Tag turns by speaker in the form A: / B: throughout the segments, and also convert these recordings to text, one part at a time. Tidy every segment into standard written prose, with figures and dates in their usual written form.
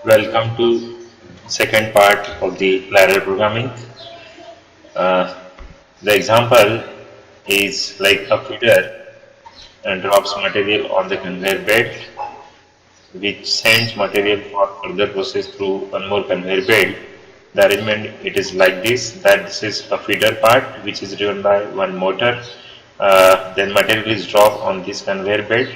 A: Welcome to second part of the ladder programming. Uh, the example is like a feeder and drops material on the conveyor belt, which sends material for further process through one more conveyor belt. The arrangement it is like this: that this is a feeder part which is driven by one motor. Then material is dropped on this conveyor belt,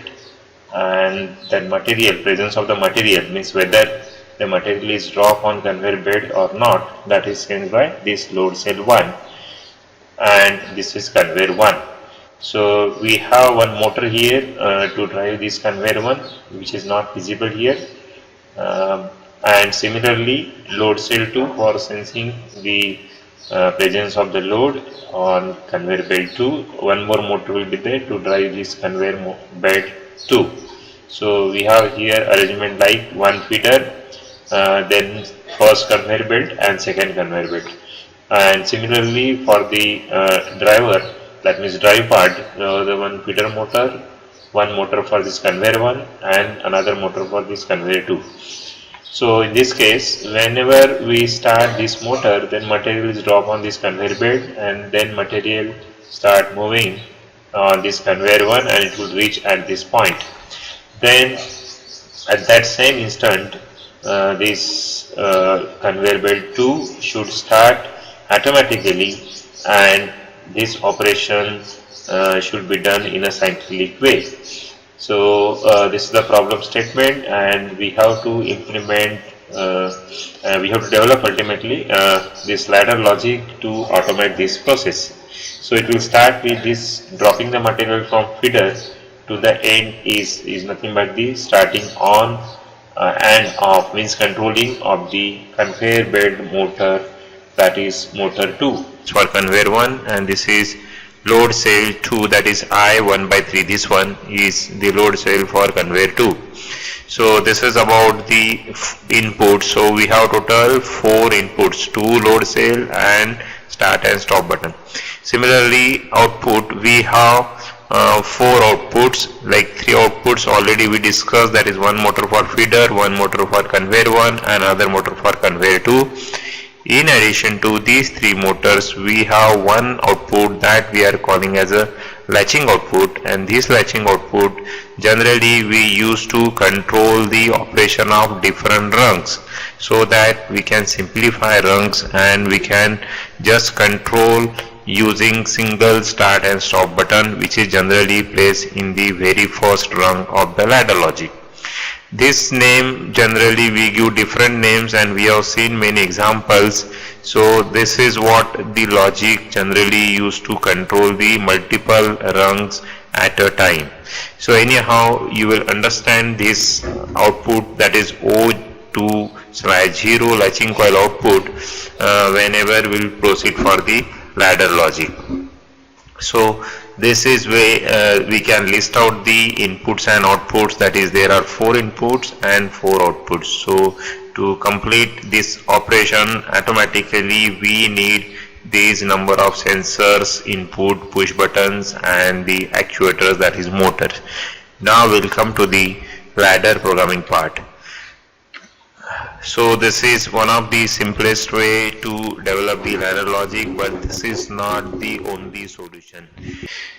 A: and that material, presence of the material means whether the material is dropped on conveyor belt or not, that is sensed by this load cell 1, and this is conveyor 1. So we have one motor here to drive this conveyor 1, which is not visible here. And similarly load cell 2 for sensing the presence of the load on conveyor belt 2. One more motor will be there to drive this conveyor belt 2. So we have here arrangement like one feeder, then first conveyor belt and second conveyor belt. And similarly for the driver, that means drive part, the one feeder motor, one motor for this conveyor 1 and another motor for this conveyor 2. So in this case, whenever we start this motor, then material is dropped on this conveyor belt, and then material start moving on this conveyor 1 and it will reach at this point. Then at that same instant, this conveyor belt 2 should start automatically, and this operation should be done in a scientific way. So this is the problem statement, and we have to implement, we have to develop ultimately this ladder logic to automate this process. So it will start with this dropping the material from feeder to the end is nothing but the starting on and off, means controlling of the conveyor belt motor, that is motor 2 for conveyor 1, and this is load cell 2, that is I1/3. This one is the load cell for conveyor 2. So this is about the input. So we have total 4 inputs, 2 load cell and start and stop button. Similarly output, we have 4 outputs, like 3 outputs already we discussed, that is one motor for feeder, one motor for conveyor 1 and another motor for conveyor 2. In addition to these 3 motors, we have one output that we are calling as a latching output, and this latching output generally we use to control the operation of different rungs, so that we can simplify rungs and we can just control using single start and stop button, which is generally placed in the very first rung of the ladder logic. This name, generally we give different names, and we have seen many examples. So this is what the logic generally used to control the multiple rungs at a time. So anyhow you will understand this output, that is O2/0 latching coil output, whenever we will proceed for the ladder logic. So this is where we can list out the inputs and outputs, that is there are 4 inputs and 4 outputs. So to complete this operation automatically we need these number of sensors, input, push buttons and the actuators, that is motors. Now we'll come to the ladder programming part. So this is one of the simplest way to develop the ladder logic, but this is not the only solution.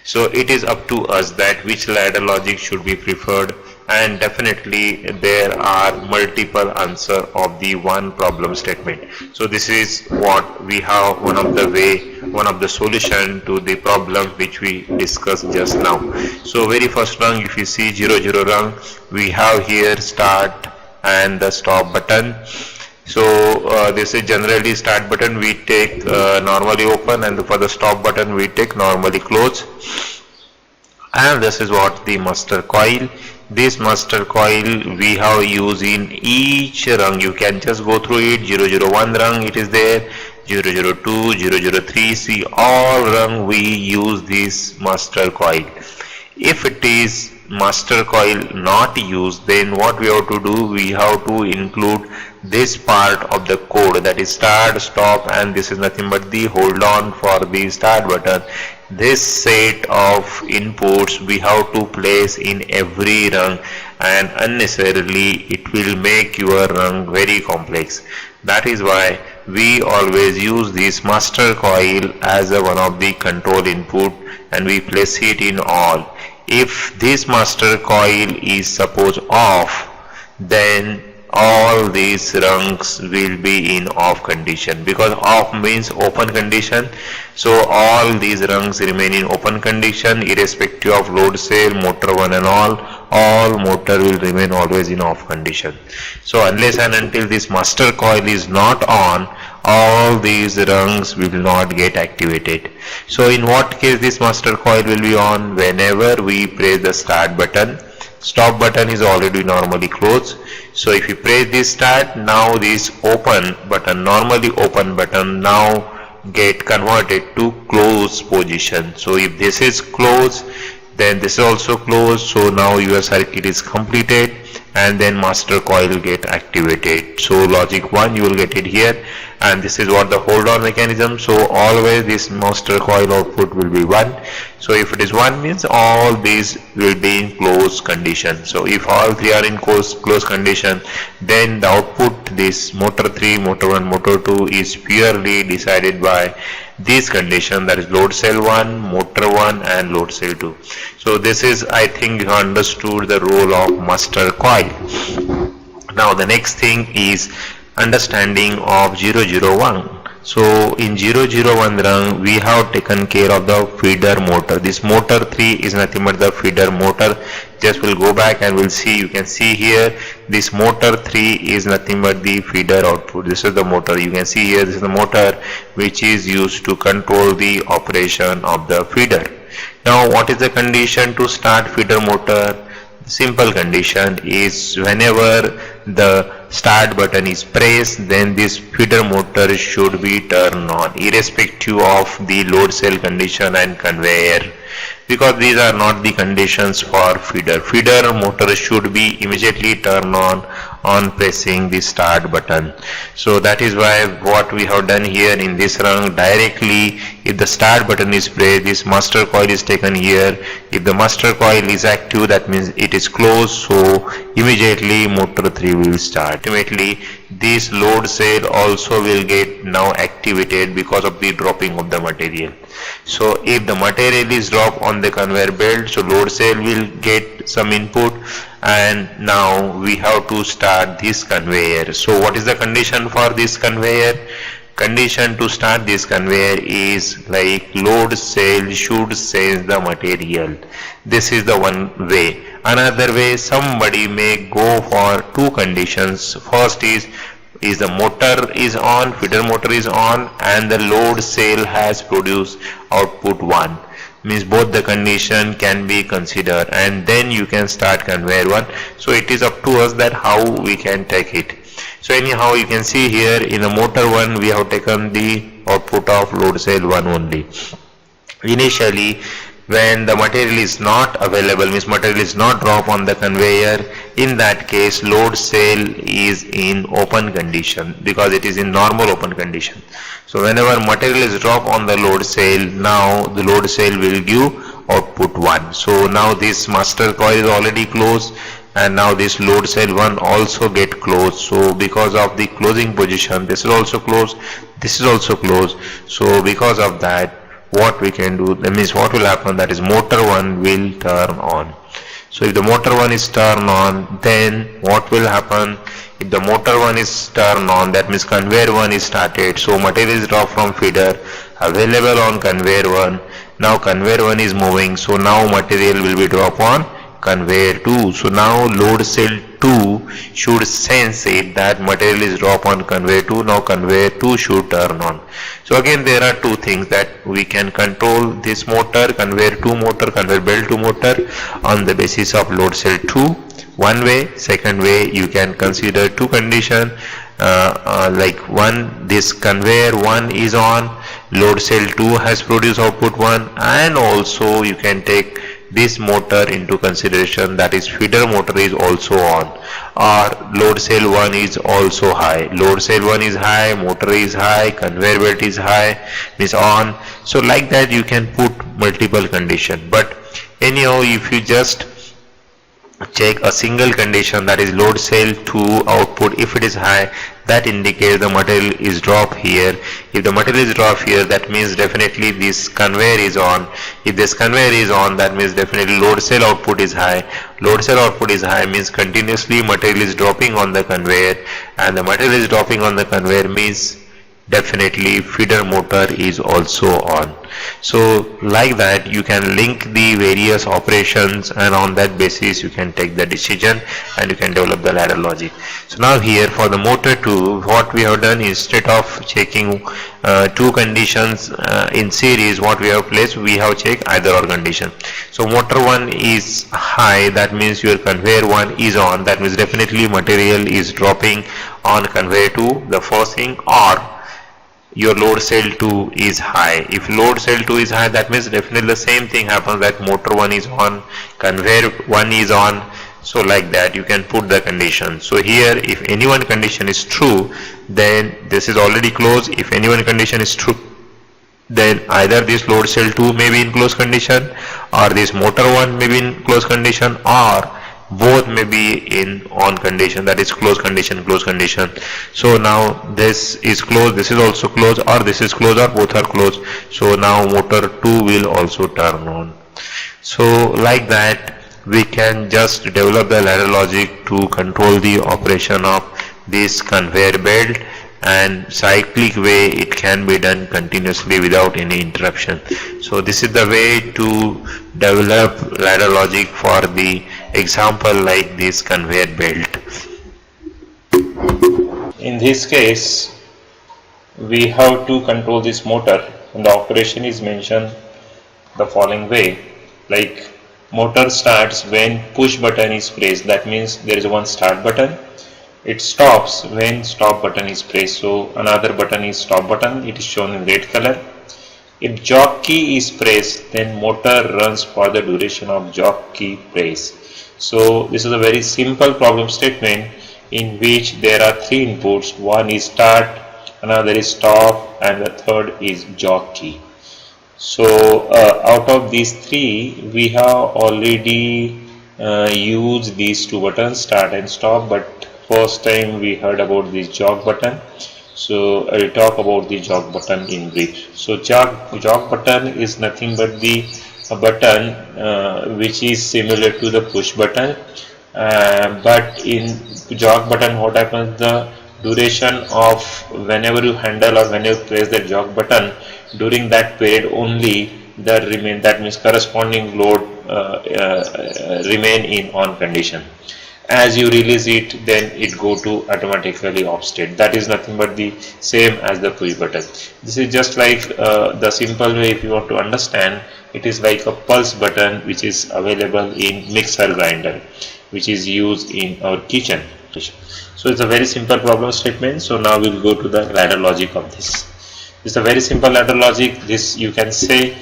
A: So it is up to us that which ladder logic should be preferred, and definitely there are multiple answer of the one problem statement. So this is what we have, one of the solution to the problem which we discussed just now. So very first rung, if you see 0 rung, we have here start and the stop button. So this is generally start button we take normally open, and for the stop button we take normally close. And this is what the master coil. This master coil we have used in each rung. You can just go through it. 001 rung it is there, 002, 003, see all rung we use this master coil. If it is master coil not used, then what we have to do, we have to include this part of the code, that is start, stop, and this is nothing but the hold on for the start button. This set of inputs we have to place in every rung, and unnecessarily it will make your rung very complex. That is why we always use this master coil as one of the control input, and we place it in all. If this master coil is suppose off, then all these rungs will be in off condition, because off means open condition. So all these rungs remain in open condition irrespective of load cell, motor 1 and all motor will remain always in off condition. So unless and until this master coil is not on, all these rungs will not get activated. So in what case this master coil will be on? Whenever we press the start button. Stop button is already normally closed. So if you press this start, now this open button, normally open button, now get converted to close position. So if this is closed, then this is also closed. So now your circuit is completed, and then master coil get activated. So logic 1 you will get it here, and this is what the hold on mechanism. So always this master coil output will be 1. So if it is 1 means all these will be in close condition. So if all three are in close condition, then the output, this motor 3, motor 1, motor 2 is purely decided by this condition, that is load cell 1, motor 1 and load cell 2. So this is, I think you understood the role of master coil. Now the next thing is understanding of 001. So in 001 rung we have taken care of the feeder motor. This motor 3 is nothing but the feeder motor. Just we'll go back and we'll see, you can see here this motor 3 is nothing but the feeder output. This is the motor, you can see here this is the motor which is used to control the operation of the feeder. Now what is the condition to start feeder motor? Simple condition is whenever the start button is pressed, then this feeder motor should be turned on irrespective of the load cell condition and conveyor, because these are not the conditions for feeder. Feeder motor should be immediately turned on pressing the start button. So that is why what we have done here in this rung, directly if the start button is pressed, this master coil is taken here. If the master coil is active, that means it is closed, so immediately motor 3 will start. Ultimately this load cell also will get now activated because of the dropping of the material. So if the material is dropped on the conveyor belt, so load cell will get some input, and now we have to start this conveyor. So what is the condition for this conveyor? Condition to start this conveyor is like load cell should sense the material. This is the one way. Another way, somebody may go for two conditions. First is the motor is on, feeder motor is on, and the load cell has produced output 1. Means both the condition can be considered, and then you can start conveyor 1. So it is up to us that how we can take it. So anyhow, you can see here in the motor 1 we have taken the output of load cell 1 only. Initially when the material is not available, means material is not dropped on the conveyor, in that case load cell is in open condition because it is in normal open condition. So whenever material is dropped on the load cell, now the load cell will give output 1. So now this master coil is already closed, and now this load cell 1 also get closed. So because of the closing position, this is also closed, this is also closed. So because of that, what we can do, that means what will happen, that is motor 1 will turn on. So if the motor 1 is turned on, then what will happen? If the motor 1 is turned on, that means conveyor 1 is started. So material is dropped from feeder, available on conveyor 1. Now conveyor 1 is moving, so now material will be dropped on conveyor 2. So now load cell 2 should sense it that material is dropped on conveyor 2. Now conveyor 2 should turn on. So again there are two things that we can control this motor, conveyor 2 motor, conveyor belt 2 motor, on the basis of load cell 2. One way. Second way, you can consider two condition, like one, this conveyor 1 is on, load cell 2 has produced output 1, and also you can take this motor into consideration, that is feeder motor is also on, or load cell 1 is also high. Load cell 1 is high, motor is high, conveyor belt is high, is on. So like that you can put multiple condition. But anyhow, if you just check a single condition, that is load cell 2 output, if it is high, that indicates the material is drop here. If the material is drop here, that means definitely this conveyor is on. If this conveyor is on, that means definitely load cell output is high. Load cell output is high means continuously material is dropping on the conveyor, and the material is dropping on the conveyor means definitely feeder motor is also on. So like that you can link the various operations, and on that basis you can take the decision and you can develop the ladder logic. So now here for the motor 2, what we have done, instead of checking two conditions in series, what we have placed, we have checked either or condition. So motor 1 is high, that means your conveyor 1 is on, that means definitely material is dropping on conveyor 2, the first thing, or your load cell 2 is high. If load cell 2 is high, that means definitely the same thing happens, that motor 1 is on, conveyor 1 is on. So like that you can put the condition. So here if any one condition is true, then this is already closed. If any one condition is true, then either this load cell 2 may be in closed condition, or this motor 1 may be in closed condition, or both may be in on condition, that is closed condition, closed condition. So now this is closed, this is also closed, or this is closed, or both are closed. So now motor 2 will also turn on. So like that we can just develop the ladder logic to control the operation of this conveyor belt, and cyclic way it can be done continuously without any interruption. So this is the way to develop ladder logic for the example like this conveyor belt. In this case we have to control this motor, and the operation is mentioned the following way. Like motor starts when push button is pressed, that means there is one start button. It stops when stop button is pressed, so another button is stop button, it is shown in red color. If jog key is pressed, then motor runs for the duration of jog key press. So this is a very simple problem statement in which there are three inputs. One is start, another is stop, and the third is jog key. So out of these three we have already used these two buttons, start and stop, but first time we heard about this jog button. So I will talk about the jog button in brief. So jog button is nothing but the button which is similar to the push button, but in jog button what happens, the duration of whenever you handle or when you press the jog button, during that period only the remain, that means corresponding load remain in on condition. As you release it, then it go to automatically off state. That is nothing but the same as the push button. This is just like the simple way, if you want to understand, it is like a pulse button which is available in mixer grinder, which is used in our kitchen. So it's a very simple problem statement. So now we'll go to the ladder logic of this. It's a very simple ladder logic. This you can say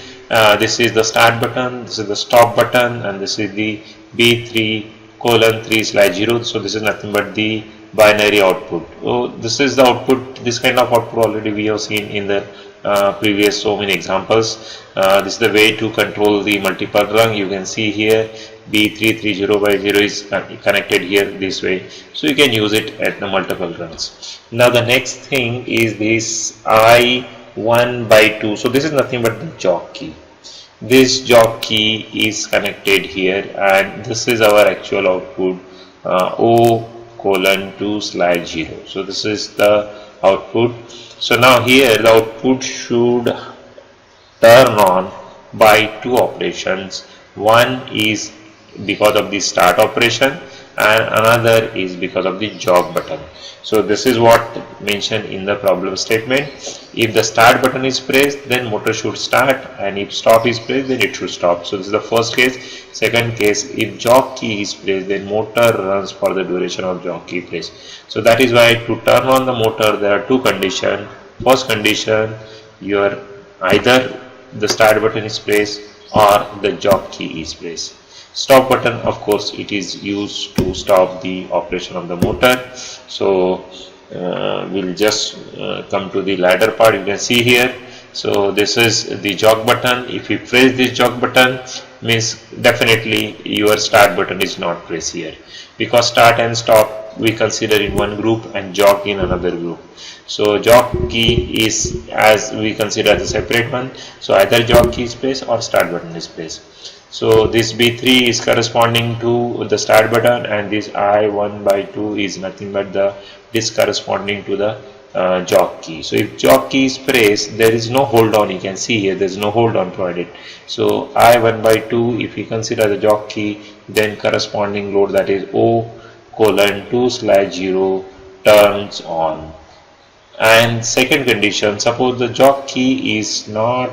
A: this is the start button, this is the stop button, and this is the B3:3/0. So this is nothing but the binary output. So this is the output. This kind of output already we have seen in the previous so many examples. This is the way to control the multiple rung. You can see here B3:3/0 is connected here this way, so you can use it at the multiple runs. Now the next thing is this I1/2. So this is nothing but the jog key. This jog key is connected here, and this is our actual output O:2/0. So this is the output. So now here the output should turn on by two operations. One is because of the start operation, and another is because of the jog button. So this is what mentioned in the problem statement. If the start button is pressed, then motor should start, and if stop is pressed, then it should stop. So this is the first case. Second case, if jog key is pressed, then motor runs for the duration of jog key press. So that is why to turn on the motor there are two conditions. First condition, either the start button is pressed or the jog key is pressed. Stop button, of course, it is used to stop the operation of the motor. So we'll just come to the ladder part. You can see here. So this is the jog button. If you press this jog button, means definitely your start button is not pressed here, because start and stop we consider in one group and jog in another group. So jog key is as we consider the separate one. So either jog key is pressed or start button is pressed. So this B3 is corresponding to the start button, and this I1 by 2 is nothing but the this corresponding to the jog key. So if jog key is pressed, there is no hold on. You can see here there is no hold on provided. So I1 by 2, if we consider the jog key, then corresponding load, that is O colon 2/0, turns on. And second condition, suppose the jog key is not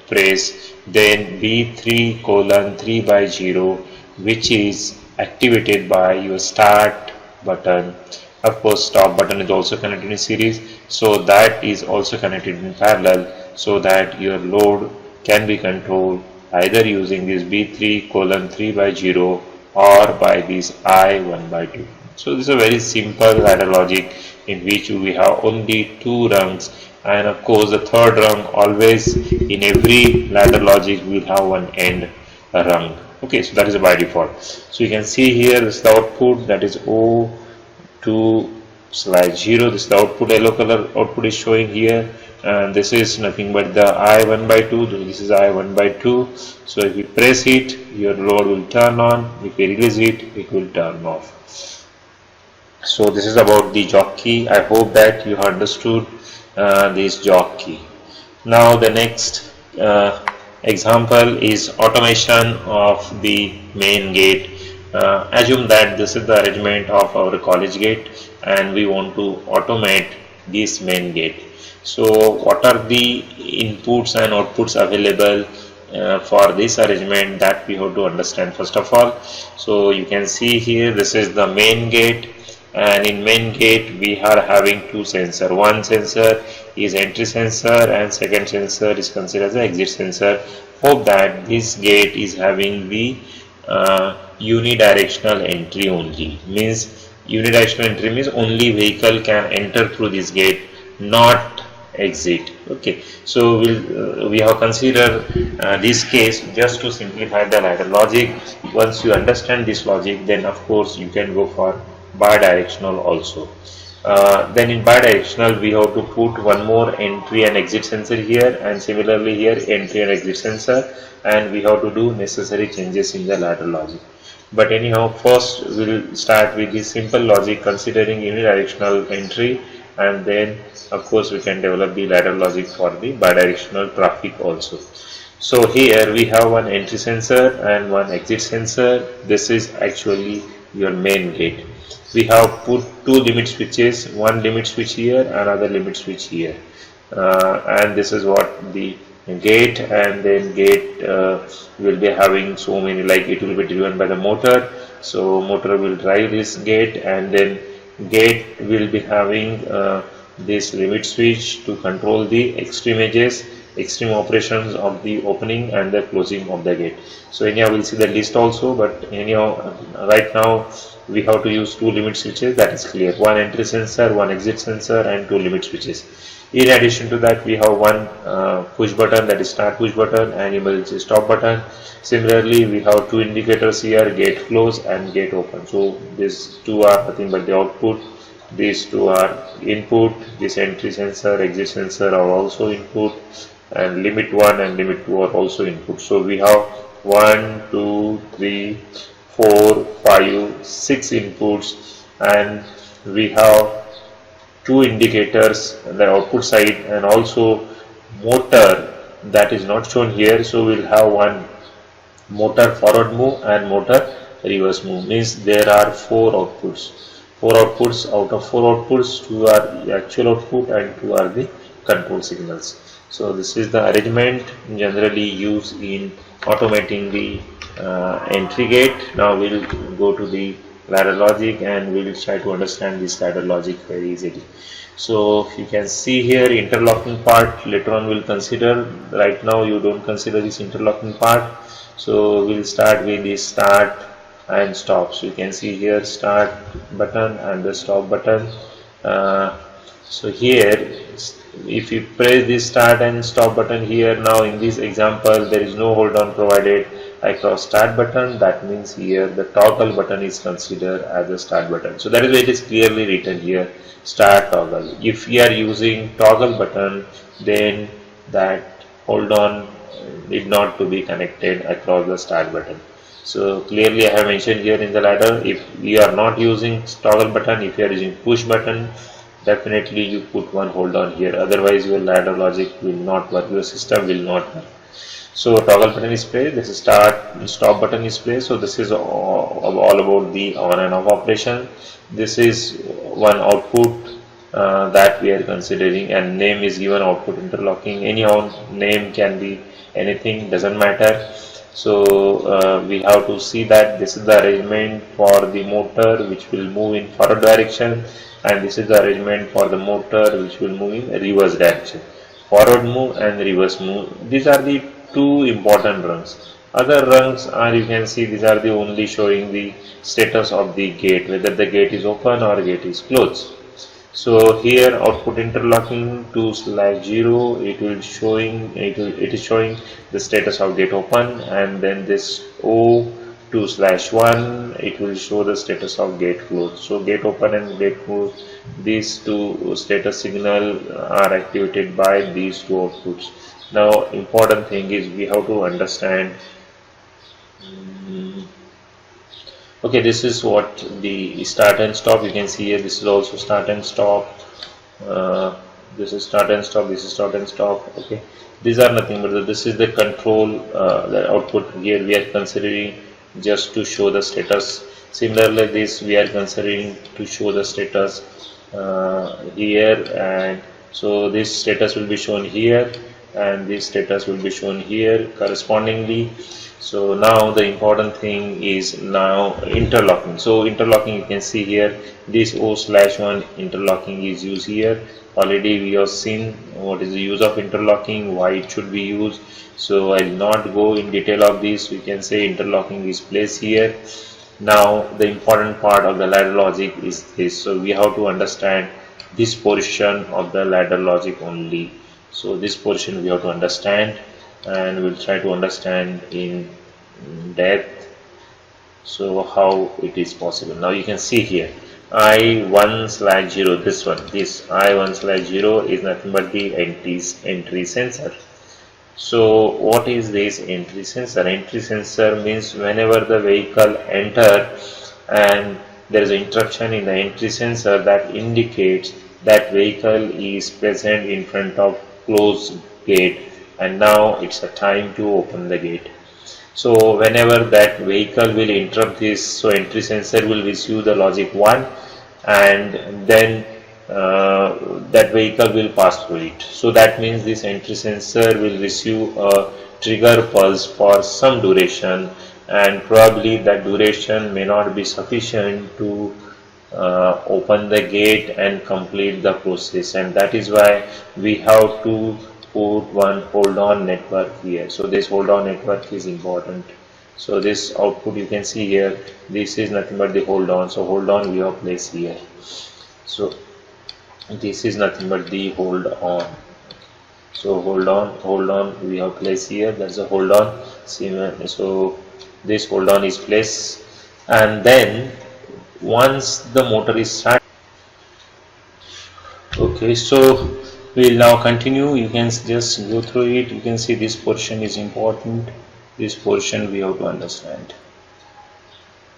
A: pressed, then B3 colon 3/0, which is activated by your start button. Of course, stop button is also connected in series, so that is also connected in parallel, so that your load can be controlled either using this B3 colon 3/0 or by this I1 by 2. So this is a very simple ladder logic in which we have only two rungs, and of course the third rung always in every ladder logic will have one end rung. Okay, so that is by default. So you can see here this is the output, that is O2/0. This is the output, yellow color output is showing here, and this is nothing but the I1 by 2. This is I1 by 2. So if you press it, your load will turn on. If you release it, it will turn off. So this is about the jog key. I hope that you understood this jog key. Now the next example is automation of the main gate. Assume that this is the arrangement of our college gate and we want to automate this main gate. So what are the inputs and outputs available for this arrangement, that we have to understand first of all. So you can see here this is the main gate, and in main gate we are having two sensor. One sensor is entry sensor and second sensor is considered as the exit sensor. Hope that this gate is having the unidirectional entry only. Means unidirectional entry means only vehicle can enter through this gate, not exit. Okay, so we have considered this case just to simplify the ladder logic. Once you understand this logic, then of course you can go for bidirectional also. Then in bidirectional we have to put one more entry and exit sensor here, and similarly here entry and exit sensor, and we have to do necessary changes in the ladder logic. But anyhow, first we'll start with the simple logic considering unidirectional entry, and then of course we can develop the ladder logic for the bidirectional traffic also. So here we have one entry sensor and one exit sensor. This is actually your main gate. We have put two limit switches, one limit switch here, another limit switch here, and this is what the gate, and then gate will be having so many, like it will be driven by the motor. So motor will drive this gate, and then gate will be having this limit switch to control the extreme edges, extreme operations of the opening and the closing of the gate. So anyhow we'll see the list also, but anyhow right now we have to use two limit switches, that is clear. One entry sensor, one exit sensor, and two limit switches. In addition to that, we have one push button, that is start push button, and emergency stop button. Similarly, we have two indicators here, gate close and gate open. So these two are nothing but the output. These two are input. This entry sensor, exit sensor are also input, and limit 1 and limit 2 are also input. So we have 1, 2, 3, 4, 5, 6 inputs, and we have two indicators on the output side, and also motor that is not shown here. So we'll have one motor forward move and motor reverse move. Means there are four outputs. Out of four outputs, two are the actual output and two are the control signals. So this is the arrangement generally used in automating the entry gate. Now we'll go to the ladder logic, and we will try to understand this ladder logic very easily. So you can see here interlocking part later on we'll consider. Right now you don't consider this interlocking part. So we'll start with the start and stop. So you can see here start button and the stop button. So here if you press the start and stop button here, now in this example there is no hold on provided. I cross start button, that means here the toggle button is considered as a start button. So that is why it is clearly written here start toggle. If we are using toggle button, then that hold on need not to be connected across the start button. So clearly I have mentioned here in the ladder, if you are not using toggle button, if you are using push button, definitely you put one hold on here, otherwise your ladder logic will not work, your system will not work. So toggle button is placed, this is start and stop button is placed. So this is all about the on and off operation. This is one output that we are considering, and name is given output interlocking. Anyhow, name can be anything, doesn't matter. So we have to see that this is the arrangement for the motor which will move in forward direction, and this is the arrangement for the motor which will move in reverse direction. Forward move and reverse move, these are the two important rungs. Other rungs are, you can see, these are the only showing the status of the gate, whether the gate is open or gate is closed. So here output interlocking 2/0, it is showing the status of gate open, and then this O 2/1, it will show the status of gate closed. So gate open and gate closed, these two status signal are activated by these two outputs. Now important thing is we have to understand. Okay, this is what the start and stop, you can see here, this is also start and stop, this is start and stop, this is start and stop. Okay, these are nothing but this is the control, the output here we are considering just to show the status. Similarly this we are considering to show the status here, and so this status will be shown here and this status will be shown here correspondingly. So now the important thing is now interlocking. So interlocking, you can see here this O/1 interlocking is used here. Already we have seen what is the use of interlocking, why it should be used. So I will not go in detail of this. We can say interlocking is placed here. Now the important part of the ladder logic is this. So we have to understand this portion of the ladder logic only. So this portion we have to understand, and we'll try to understand in depth, so how it is possible. Now you can see here I1/0, this I1/0 is nothing but the entry sensor. So what is this entry sensor? Entry sensor means whenever the vehicle enter and there is an interruption in the entry sensor, that indicates that vehicle is present in front of closed gate, and now it's a time to open the gate. So whenever that vehicle will interrupt this, so entry sensor will receive the logic 1, and then that vehicle will pass through it. So that means this entry sensor will receive a trigger pulse for some duration, and probably that duration may not be sufficient to open the gate and complete the process, and that is why we have to put one hold on network here. So this hold on network is important. So this output you can see here, this is nothing but the hold on. So hold on we have placed here. So this is nothing but the hold on. So hold on we have placed here, that's a hold on. So this hold on is placed, and then once the motor is started. Okay, so we'll now continue. You can just go through it. You can see this portion is important. This portion we have to understand,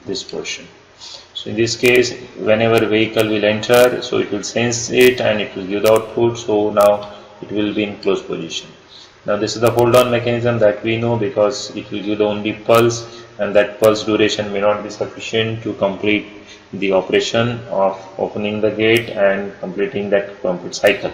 A: this portion. So in this case, whenever vehicle will enter, so it will sense it and it will give the output. So now it will be in closed position. Now this is the hold on mechanism that we know, because it will give the only pulse, and that pulse duration may not be sufficient to complete the operation of opening the gate and completing that complete cycle.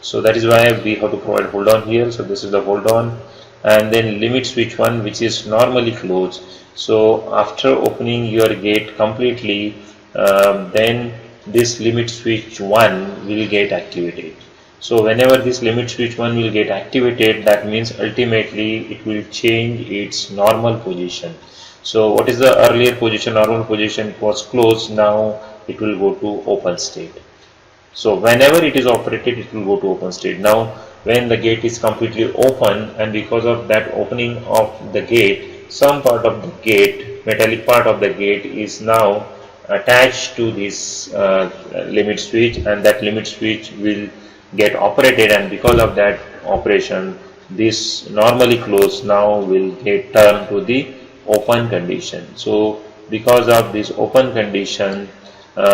A: So that is why we have to provide hold on here. So this is the hold on, and then limit switch 1, which is normally closed. So after opening your gate completely, then this limit switch 1 will get activated. So whenever this limit switch 1 will get activated, that means ultimately it will change its normal position. So what is the earlier position? Normal position, it was closed, now it will go to open state. So whenever it is operated, it will go to open state. Now when the gate is completely open, and because of that opening of the gate, some part of the gate, metallic part of the gate, is now attached to this limit switch, and that limit switch will get operated, and because of that operation, this normally closed now will get turned to the open condition. So because of this open condition,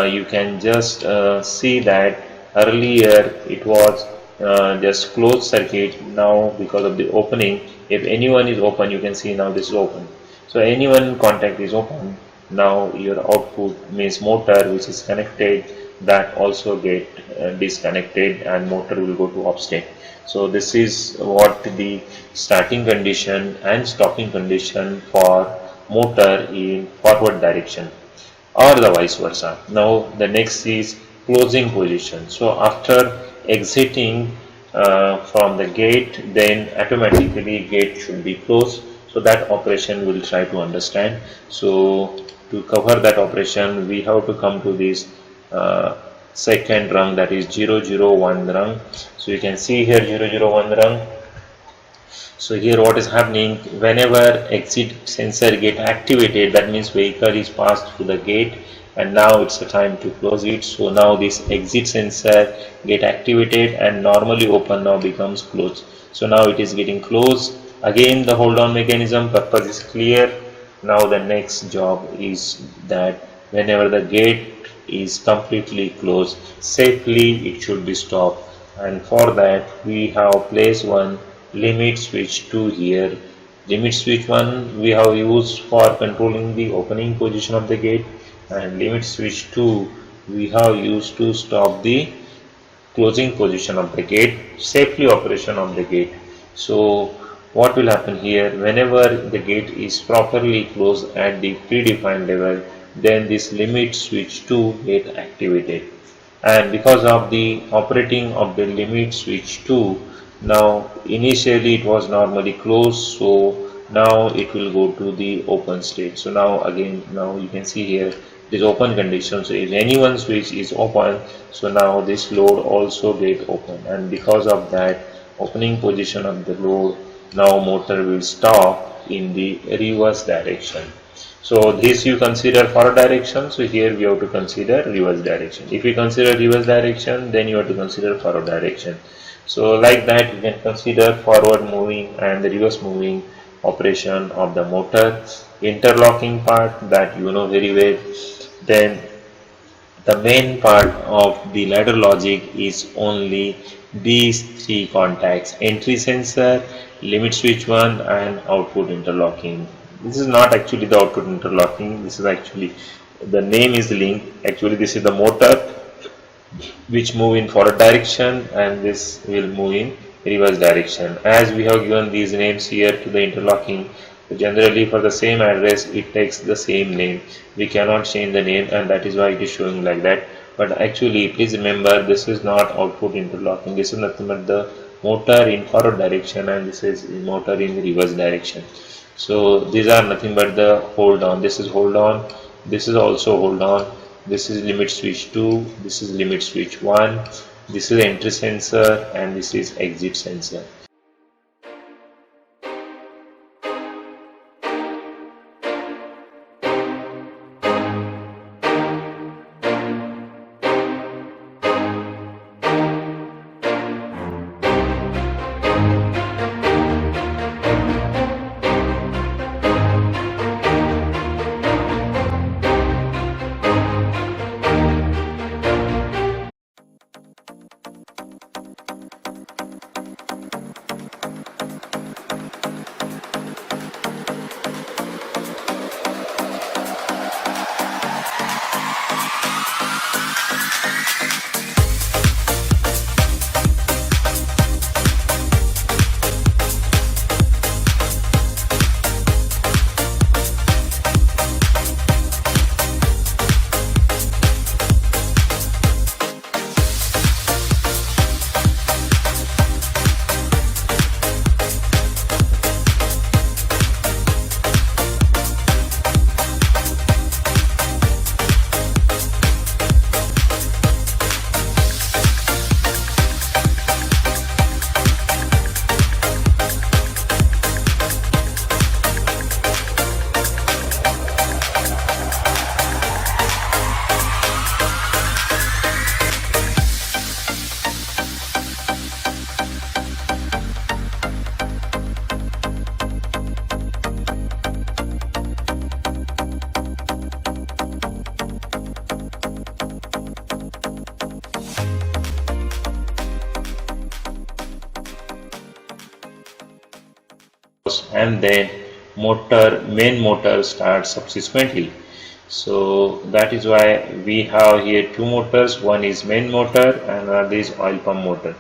A: you can just see that earlier it was just closed circuit. Now because of the opening, if anyone is open, you can see now this is open. So anyone contact is open. Now your output means motor which is connected, that also get disconnected, and motor will go to off state. So this is what the starting condition and stopping condition for motor in forward direction, or the vice versa. Now the next is closing position. So after exiting from the gate, then automatically gate should be closed. So that operation we will try to understand. So to cover that operation, we have to come to this second rung, that is 001 rung. So you can see here 001 rung. So here what is happening, whenever exit sensor get activated, that means vehicle is passed through the gate, and now it's the time to close it. So now this exit sensor get activated, and normally open now becomes closed. So now it is getting closed. Again the hold on mechanism purpose is clear. Now the next job is that whenever the gate is completely closed, safely it should be stopped, and for that we have placed one limit switch 2 here. Limit switch 1 we have used for controlling the opening position of the gate, and limit switch 2 we have used to stop the closing position of the gate, safely operation of the gate. So what will happen here, whenever the gate is properly closed at the predefined level, then this limit switch 2 get activated, and because of the operating of the limit switch 2, now initially it was normally closed, so now it will go to the open state. So now again, now you can see here this open condition. So if any one switch is open, so now this load also get open, and because of that opening position of the load, now motor will stop in the reverse direction. So this you consider forward direction. So here we have to consider reverse direction. If you consider reverse direction, then you have to consider forward direction. So like that you can consider forward moving and the reverse moving operation of the motor. Interlocking part, that you know very well. Then the main part of the ladder logic is only these three contacts: entry sensor, limit switch 1, and output interlocking. This is not actually the output interlocking, this is actually, the name is linked. Actually this is the motor which move in forward direction, and this will move in reverse direction. As we have given these names here to the interlocking, generally for the same address it takes the same name. We cannot change the name, and that is why it is showing like that. But actually please remember, this is not output interlocking, this is nothing but the motor in forward direction, and this is motor in reverse direction. So these are nothing but the hold on. This is hold on, this is also hold on, this is limit switch 2, this is limit switch 1, this is entry sensor, and this is exit sensor. and then main motor starts subsequently. So that is why we have here two motors. One is main motor and another is oil pump motor.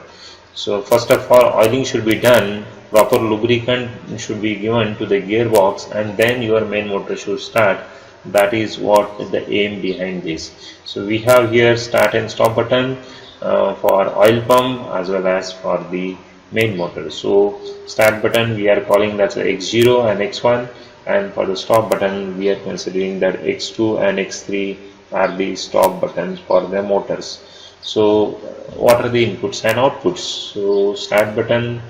A: So first of all, oiling should be done, proper lubricant should be given to the gearbox, and then your main motor should start. That is what the aim behind this. So we have here start and stop button for oil pump as well as for the main motor. So start button we are calling that X0 and X1, and for the stop button we are considering that X2 and X3 are the stop buttons for the motors. So what are the inputs and outputs? So start button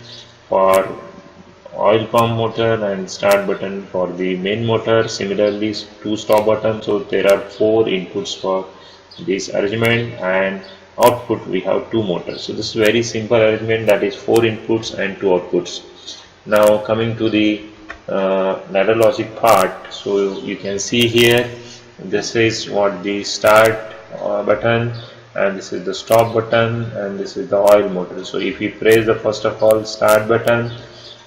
A: for oil pump motor and start button for the main motor. Similarly, two stop buttons. So there are four inputs for this arrangement, and output we have two motors. So this is very simple arrangement, that is four inputs and two outputs. Now coming to the ladder logic part. So you can see here, this is what the start button, and this is the stop button, and this is the oil motor. So if you press the first of all start button,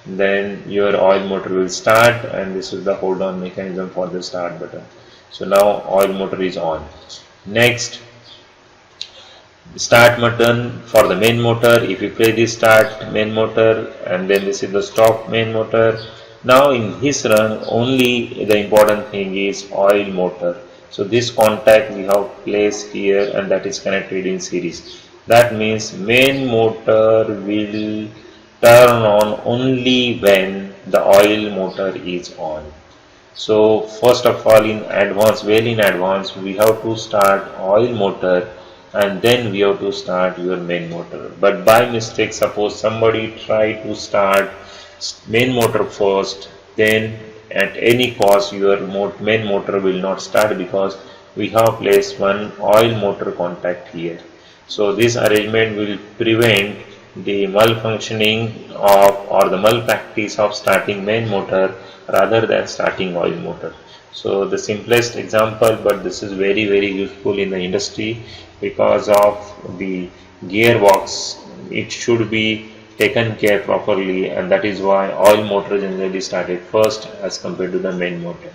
A: then your oil motor will start, and this is the hold on mechanism for the start button. So now oil motor is on. Next, start button for the main motor. If you play the start main motor, and then this is the stop main motor. Now in his run, only the important thing is oil motor. So this contact we have placed here, and that is connected in series. That means main motor will turn on only when the oil motor is on. So first of all, in advance, well in advance, we have to start oil motor, and then we have to start your main motor. But by mistake, suppose somebody try to start main motor first, then at any cost your main motor will not start, because we have placed one oil motor contact here. So this arrangement will prevent the malfunctioning of or the malpractice of starting main motor rather than starting oil motor. So the simplest example, but this is very useful in the industry because of the gearbox. It should be taken care properly, and that is why oil motor generally started first as compared to the main motor.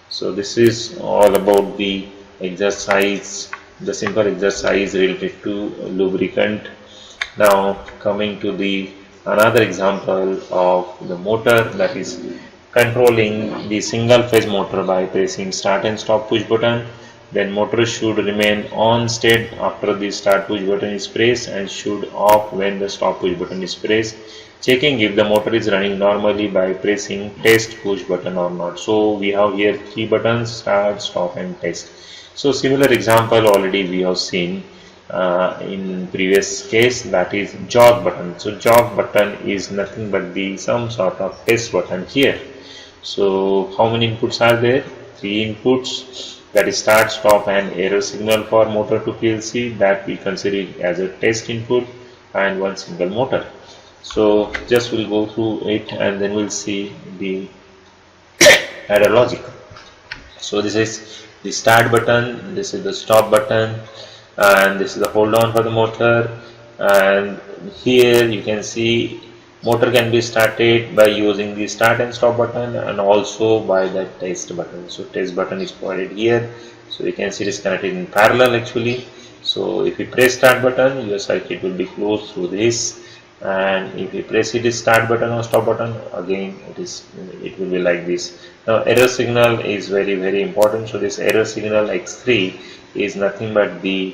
A: So this is all about the exercise, the simple exercise related to lubricant. Now coming to the another example of the motor, that is controlling the single phase motor by pressing start and stop push button. Then motor should remain on state after the start push button is pressed, and should off when the stop push button is pressed. Checking if the motor is running normally by pressing test push button or not. So we have here three buttons: start, stop and test. So similar example already we have seen in previous case, that is jog button. So jog button is nothing but the some sort of test button here. So how many inputs are there? Three inputs, that is start, stop and error signal for motor to PLC, that we consider it as a test input, and one single motor. So just we'll go through it and then we'll see the ladder logic. So this is the start button, this is the stop button, and this is the hold on for the motor. And here you can see motor can be started by using the start and stop button, and also by the test button. So test button is provided here. So you can see it is connected in parallel actually. So if you press start button, your circuit will be closed through this, and if you press it is start button or stop button, again it will be like this. Now error signal is very important. So this error signal X3 is nothing but the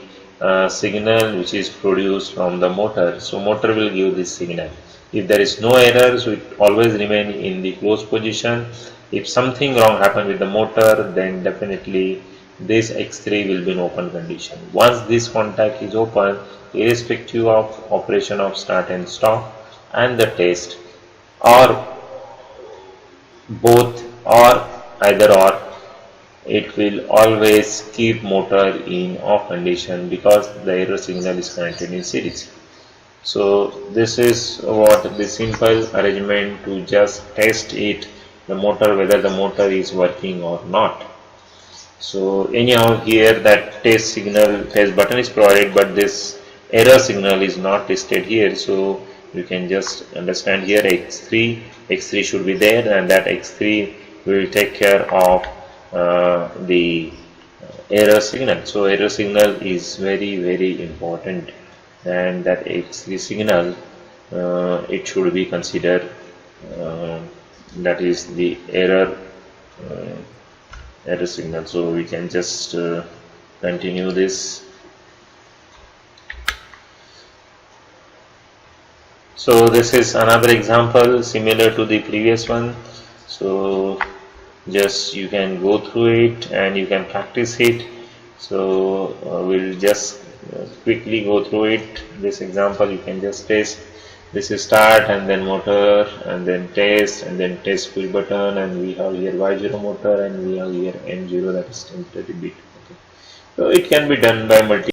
A: signal which is produced from the motor. So motor will give this signal. If there is no error, so it always remain in the closed position. If something wrong happen with the motor, then definitely this X3 will be in open condition. Once this contact is open, irrespective of operation of start and stop and the test, or both or either or, it will always keep motor in off condition because the error signal is connected in series. So this is what the simple arrangement to just test it, the motor, whether the motor is working or not. So anyhow here that test button is provided, but this error signal is not listed here. So you can just understand here x3 should be there, and that x3 will take care of the error signal. So error signal is very important, and that x3 signal, it should be considered, uh, that is the uh, error signal. So we can just continue this. So this is another example similar to the previous one. So just you can go through it and you can practice it. So we'll just quickly go through it. This example you can just test. This is start and then motor and then test and then test field button, and we have here Y0 motor and we have here M0, that is 1030 bit. Okay. So it can be done by multiple